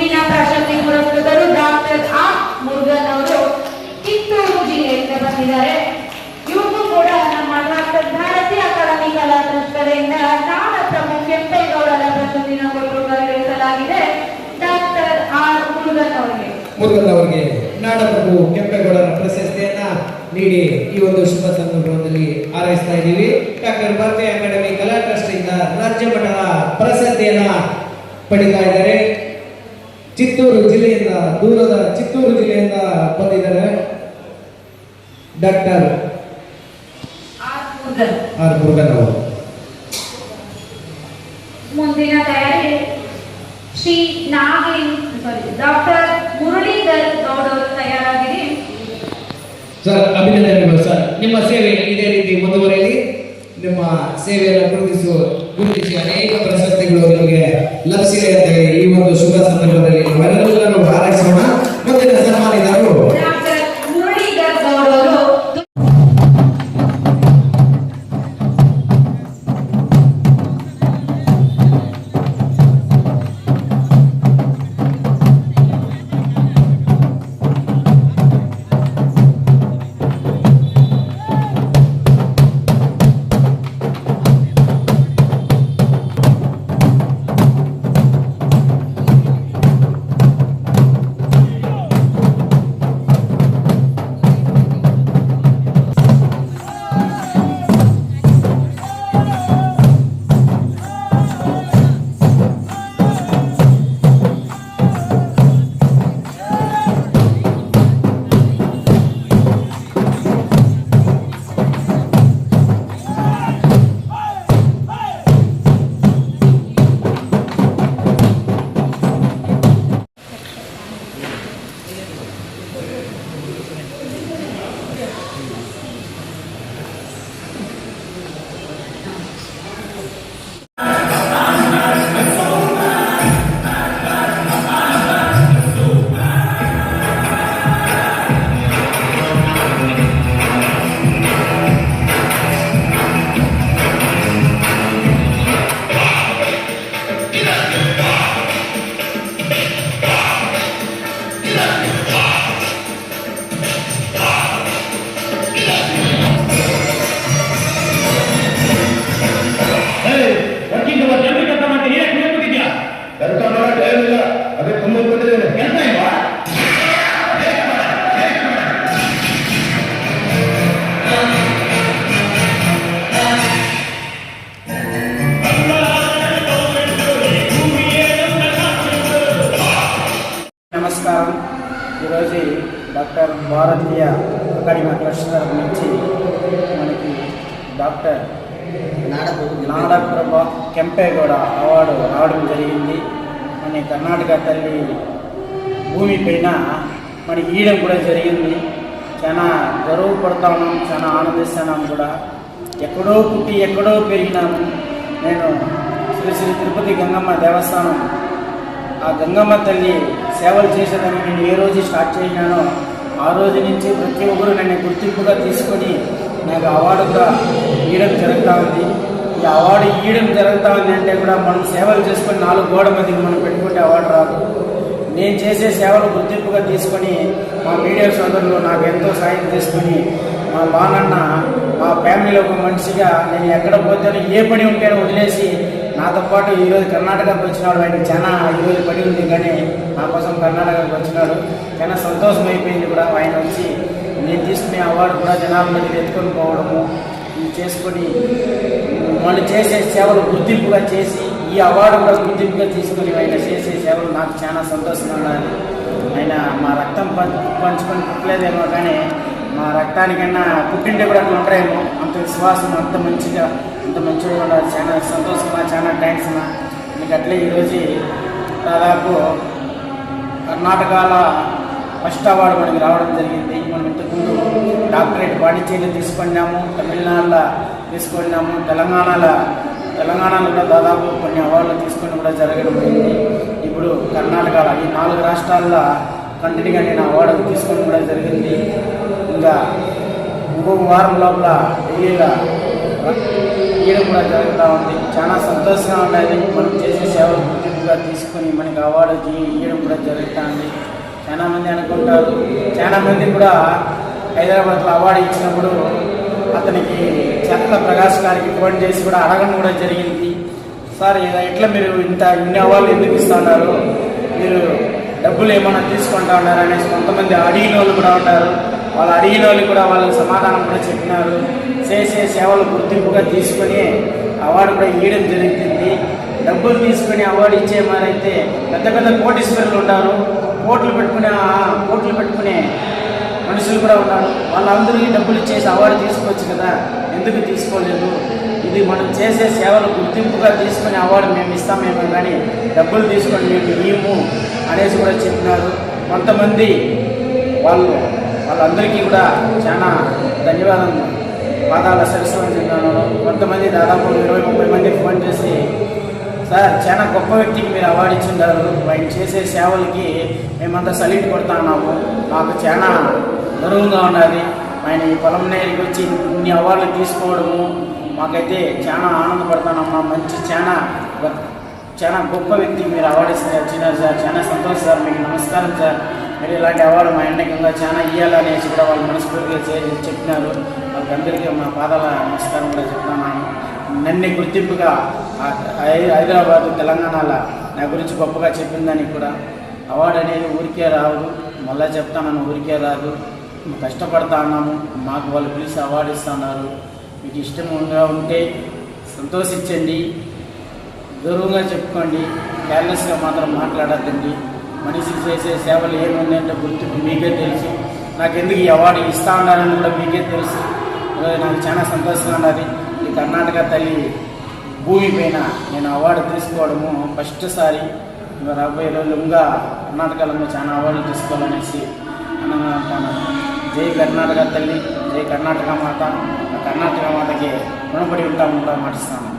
ಮುಂದಿನ ಪ್ರಶಸ್ತಿ ಪುರಸ್ಕೃತರು doctor R Murugan ಅವರು ಕಿತ್ತೂರು ಜಿಲ್ಲೆಯಿಂದ ಬಂದಿದ್ದಾರೆ. ಇವರು ಕೂಡ ನಮ್ಮ ಡಾಕ್ಟರ್ ಭಾರತೀಯ ಅಕಾಡೆಮಿ ಕಲಾ ಟ್ರಸ್ಟ್ ಕಡೆಯಿಂದ ನಾಡಪ್ರಭು ಕೆಂಪೇಗೌಡರ ಪ್ರಶಸ್ತಿಯನ್ನು ಕೊಟ್ಟು ಗೌರವಿಸಲಾಗಿದೆ. ಡಾಕ್ಟರ್ ಆರ್ ಮುರುಗನ್ ಅವರಿಗೆ ನಾಡಪ್ರಭು ಕೆಂಪೇಗೌಡರ ಪ್ರಶಸ್ತಿಯನ್ನ ನೀಡಿ ಈ ಒಂದು ಶುಭ ಸಂದರ್ಭದಲ್ಲಿ ಹಾರೈಸ್ತಾ ಇದ್ದೀವಿ. ಡಾಕ್ಟರ್ ಭಾರತೀಯ ಅಕಾಡೆಮಿ ಕಲಾ ಟ್ರಸ್ಟ್ ಇಂದ ರಾಜ್ಯ ಮಟ್ಟದ ಪ್ರಶಸ್ತಿಯನ್ನ ಪಡಿತಾ ಇದ್ದಾರೆ. ಚಿತ್ತೂರು ಜಿಲ್ಲೆಯಿಂದ, ದೂರದ ಚಿತ್ತೂರು ಜಿಲ್ಲೆಯಿಂದ ಬಂದಿದ್ದಾರೆ ಡಾಕ್ಟರ್ ಆರ್ ಮುರುಗನ್ ಅವರು. ಮುಂದಿನ ತಯಾರಿ ಶ್ರೀ ಡಾಕ್ಟರ್ ಮುರಳೀಧರ್ ಗೌಡ್ ಅವರು ತಯಾರಾಗಿದೆ. ಸರ್, ಅಭಿನಂದನೆಗಳು ಸರ್. ನಿಮ್ಮ ಸೇವೆ ಇದೇ ರೀತಿ ಮುಂದುವರೆಯಲಿ. ನಿಮ್ಮ ಸೇವೆಯನ್ನು ಗುರುತಿಸಿ ಅನೇಕ ಪ್ರಶಸ್ತಿಗಳು ನಿಮಗೆ ಲಭಿಸಿದೆ ಅಂತ ಹೇಳಿ ಈ ಒಂದು ಶುಭ ಸಂದರ್ಭದಲ್ಲಿ ನಾವೆಲ್ಲರೂ ಹಾರೈಸೋಣ. ಮುಂದಿನ ಸನ್ಮಾನಿತರು ಡಾಕ್ಟರ್ ಮುರಳೀಧರ್ ಗೌಡ್ ಅವರು. నమస్కారం. ఈరోజు డాక్టర్ భారతీయ అకాడమీ ట్రస్ట్ తరఫు నుంచి మనకి డాక్టర్ నాడప్రభ కెంపేగౌడ అవార్డు రావడం జరిగింది. మన కర్ణాటక తల్లి భూమి పైన మనకి ఇవ్వడం కూడా జరిగింది. చాలా గర్వపడతా ఉన్నాం, చాలా ఆనందిస్తున్నాం కూడా. ఎక్కడో పుట్టి ఎక్కడో పెరిగినాము. నేను శ్రీ శ్రీ తిరుపతి గంగమ్మ దేవస్థానం, ఆ గంగమ్మ తల్లి సేవలు చేసేదానికి నేను ఏ రోజు స్టార్ట్ చేసినానో ఆ రోజు నుంచి ప్రతి ఒక్కరు నన్ను గుర్తింపుగా తీసుకొని నాకు అవార్డు కూడా ఇవ్వడం జరుగుతూ ఉంది. ఈ అవార్డు ఇవ్వడం జరుగుతూ ఉంది అంటే కూడా మనం సేవలు చేసుకొని 4 గోడ మధ్యకి మనం పెట్టుకుంటే అవార్డు రాదు. నేను చేసే సేవలు గుర్తింపుగా తీసుకొని మా మీడియా సోదరులు నాకు ఎంతో సాయం చేసుకొని మా బానన్న మా ఫ్యామిలీలో ఒక మనిషిగా నేను ఎక్కడ పోతానో ఏ పని ఉంటేనో వదిలేసి నాతో పాటు ఈరోజు కర్ణాటకకు వచ్చినాడు. ఆయనకి చాలా ఈరోజు పని ఉంది కానీ నా కోసం కర్ణాటకకు వచ్చినాడు. చాలా సంతోషం అయిపోయింది కూడా. ఆయన వచ్చి నేను తీసుకునే అవార్డు కూడా జనాల మధ్య ఎత్తుకొని పోవడము ఇది చేసుకొని వాళ్ళు చేసే సేవలు గుర్తింపుగా చేసి ఈ అవార్డు కూడా గుర్తింపుగా తీసుకొని ఆయన చేసే సేవలు నాకు చాలా సంతోషంగా ఉండాలి. ఆయన మా రక్తం పంచుకొని పుట్టలేదేమో కానీ మా రక్తానికన్నా పుట్టింటే కూడా అట్లా ఉంటాయేమో. అంత విశ్వాసం, అంత మంచిగా ఉండాలి. చాలా సంతోషంగా, చాలా థ్యాంక్స్ అన్న. మీకు అట్లే ఈరోజు దాదాపు కర్ణాటకలో ఫస్ట్ అవార్డు మనకి రావడం జరిగింది. మనం ఇంతకుముందు డాక్టరేట్ పాండిచేరిలో తీసుకున్నాము, తమిళనాడులో తీసుకున్నాము, తెలంగాణలో కూడా దాదాపు కొన్ని అవార్డులు తీసుకొని కూడా జరగడం జరిగింది. ఇప్పుడు కర్ణాటకలో ఈ 4 రాష్ట్రాల్లో కంటిన్యూగా నేను అవార్డు తీసుకొని కూడా జరిగింది. ఇంకా ఇంకొక వారం లోపల ఢిల్లీలో ఈయన కూడా జరుగుతూ ఉంది. చాలా సంతోషంగా ఉండేది. మనం చేసే సేవలు గుర్తింపుగా తీసుకొని మనకి అవార్డు ఇవ్వడం కూడా జరుగుతుంది. చాలామంది అనుకుంటారు, చాలామంది కూడా హైదరాబాద్లో అవార్డు ఇచ్చినప్పుడు అతనికి చెట్ల ప్రకాష్ గారికి ఫోన్ చేసి కూడా అడగడం కూడా జరిగింది. సార్ ఎట్లా మీరు ఇన్ని అవార్డులు ఎందుకు ఇస్తున్నారు, మీరు డబ్బులు ఏమైనా తీసుకుంటా ఉన్నారు అనేసి కొంతమంది అడిగిన వాళ్ళు కూడా ఉంటారు. వాళ్ళు అడిగిన వాళ్ళు కూడా వాళ్ళకి సమాధానం కూడా చెప్పినారు. చేసే సేవలు గుర్తింపుగా తీసుకొని అవార్డు కూడా ఇవ్వడం జరుగుతుంది. డబ్బులు తీసుకొని అవార్డు ఇచ్చే మారైతే పెద్ద పెద్ద కోటీశ్వరులు ఉంటారు, కోట్లు పెట్టుకునే మనుషులు కూడా ఉన్నారు. వాళ్ళందరికీ డబ్బులు ఇచ్చేసి అవార్డు తీసుకోవచ్చు కదా, ఎందుకు తీసుకోలేదు? ఇది మనం చేసే సేవలు గుర్తింపుగా తీసుకుని అవార్డు మేము ఇస్తామేమో కానీ డబ్బులు తీసుకొని మేము ఇవ్వము అనేసి కూడా చెప్పినారు. కొంతమంది వాళ్ళందరికీ కూడా చాలా ధన్యవాదాలు పాదాల సరస్వతిన్నాను. కొంతమంది దాదాపు 20-30 మంది ఫోన్ చేసి, సార్ చాలా గొప్ప వ్యక్తికి మీరు అవార్డు ఇచ్చిండారు, ఆయన చేసే సేవలకి మేమంతా సల్యూట్ కొడుతున్నాము, మాకు చాలా గర్వంగా ఉన్నది, ఆయన ఈ పొలం నేరికి వచ్చి ఇన్ని అవార్డులు తీసుకోవడము మాకైతే చాలా ఆనందపడుతున్నాము. మంచి చాలా గొప్ప వ్యక్తికి మీరు అవార్డు ఇచ్చినారు సార్, చాలా సంతోషం సార్, మీకు నమస్కారం సార్, మీరు ఇలాంటి అవార్డు మా ఎండకంగా చాలా ఇవ్వాలనేసి కూడా వాళ్ళు మనస్ఫూర్తిగా చెప్పినారు. వాళ్ళకందరికీ మా పాదాల నమస్కారం కూడా చెప్తున్నాను. నన్ను గుర్తింపుగా హైదరాబాదు తెలంగాణలో నా గురించి గొప్పగా చెప్పిందని కూడా అవార్డు అనేది ఊరికే రాదు, మళ్ళీ చెప్తాను ఊరికే రాదు, కష్టపడతా ఉన్నాము, మాకు వాళ్ళు పిలిచి అవార్డు ఇస్తున్నారు. మీకు ఇష్టంగా ఉంటే సంతోషించండి, గౌరవంగా చెప్పుకోండి, కేర్లెస్గా మాత్రం మాట్లాడద్దండి. మనిషికి చేసే సేవలు ఏముందంటే గుర్తింపు మీకే తెలుసు. నాకు ఎందుకు ఈ అవార్డు ఇస్తా ఉన్నారని కూడా మీకే తెలుసు. నాకు చాలా సంతోషంగా ఉన్నది. ఈ కర్ణాటక తల్లి భూమి పైన నేను అవార్డు తీసుకోవడము ఫస్ట్ సారి. రాబోయే రోజులు ఇంకా కర్ణాటకలో చాలా అవార్డులు తీసుకోవాలనేసి అన్నగా అంటాను. జై కర్ణాటక తల్లి, జై కర్ణాటక మాత. కర్ణాటక మాతకి రుణపడి ఉంటాము కూడా మాటిస్తాను.